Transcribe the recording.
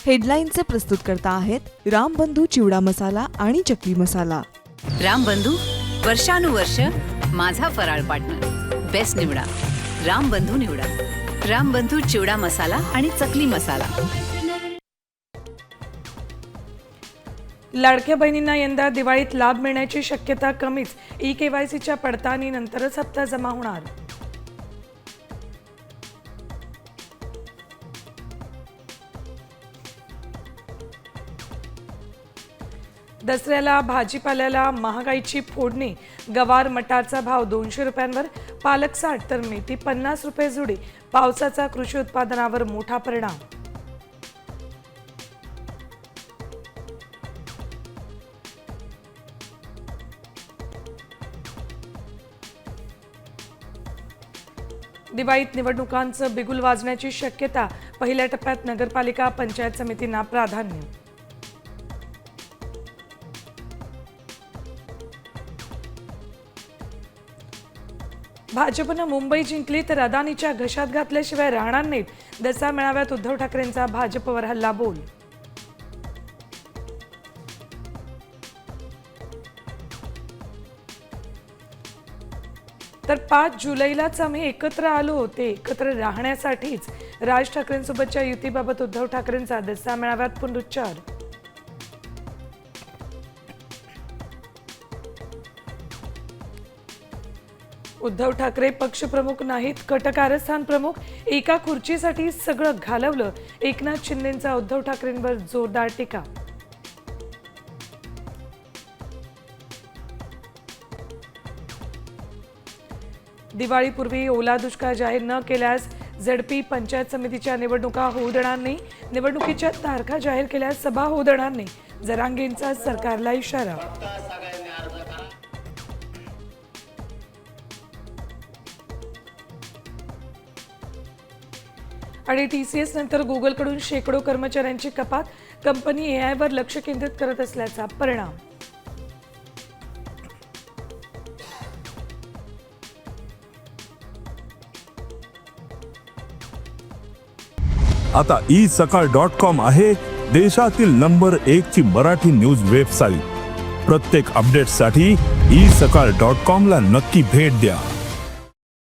हेडलाईनचे प्रस्तुतकर्ता आहेत रामबंधू चिवडा मसाला आणि चकली मसाला। रामबंधू वर्षानुवर्ष माझा फराळ पार्टनर। बेस्ट निवडा, रामबंधू निवडा। रामबंधू चिवडा मसाला आणि चकली मसाला। लाडक्या बहिणींना यंदा दिवाळीत लाभ मिळण्याची शक्यता कमीच। ई-केवायसीच्या पडताळणीनंतरच हप्ता जमा होणार। दसऱ्याला भाजीपाल्याला महागाईची फोडणी। गवार मटारचा भाव 200 रुपयांवर, पालक 60 तर मेथी 50 रुपये जुडी। पावसाचा कृषी उत्पादनावर मोठा परिणाम। दिवाळीत निवडणुकांचं बिगुल वाजण्याची शक्यता। पहिल्या टप्प्यात नगरपालिका पंचायत समितींना प्राधान्य। भाजपनं मुंबई जिंकली तर अदानीच्या घशात घातल्याशिवाय राहणार नाहीत। दसरा मेळाव्यात उद्धव ठाकरेंचा भाजपवर हल्ला बोल। तर 5 जुलैलाच आम्ही एकत्र आलो होते, एकत्र राहण्यासाठीच। राज ठाकरेंसोबतच्या युतीबाबत उद्धव ठाकरेंचा दसरा मेळाव्यात पुनरुच्चार। उद्धव ठाकरे पक्षप्रमुख नाहीत, कट कारस्थान प्रमुख। एका खुर्चीसाठी सगळं घालवलं। एकनाथ शिंदेंचा उद्धव ठाकरेंवर जोरदार टीका। दिवाळीपूर्वी ओला दुष्काळ जाहीर न केल्यास झडपी पंचायत समितीच्या निवडणुका होऊ देणार नाही। निवडणुकीच्या तारखा जाहीर केल्यास सभा होऊ देणार नाही। जरांगेंचा सरकारला इशारा। आणि TCS नंतर गुगलकडून शेकडो कर्मचाऱ्यांची कपात। कंपनी AI वर लक्ष केंद्रित करत असल्याचा परिणाम। आता isakal.com आहे देशातील नंबर 1 ची मराठी न्यूज वेबसाईट। प्रत्येक अपडेटसाठी isakal.com ला नक्की भेट द्या।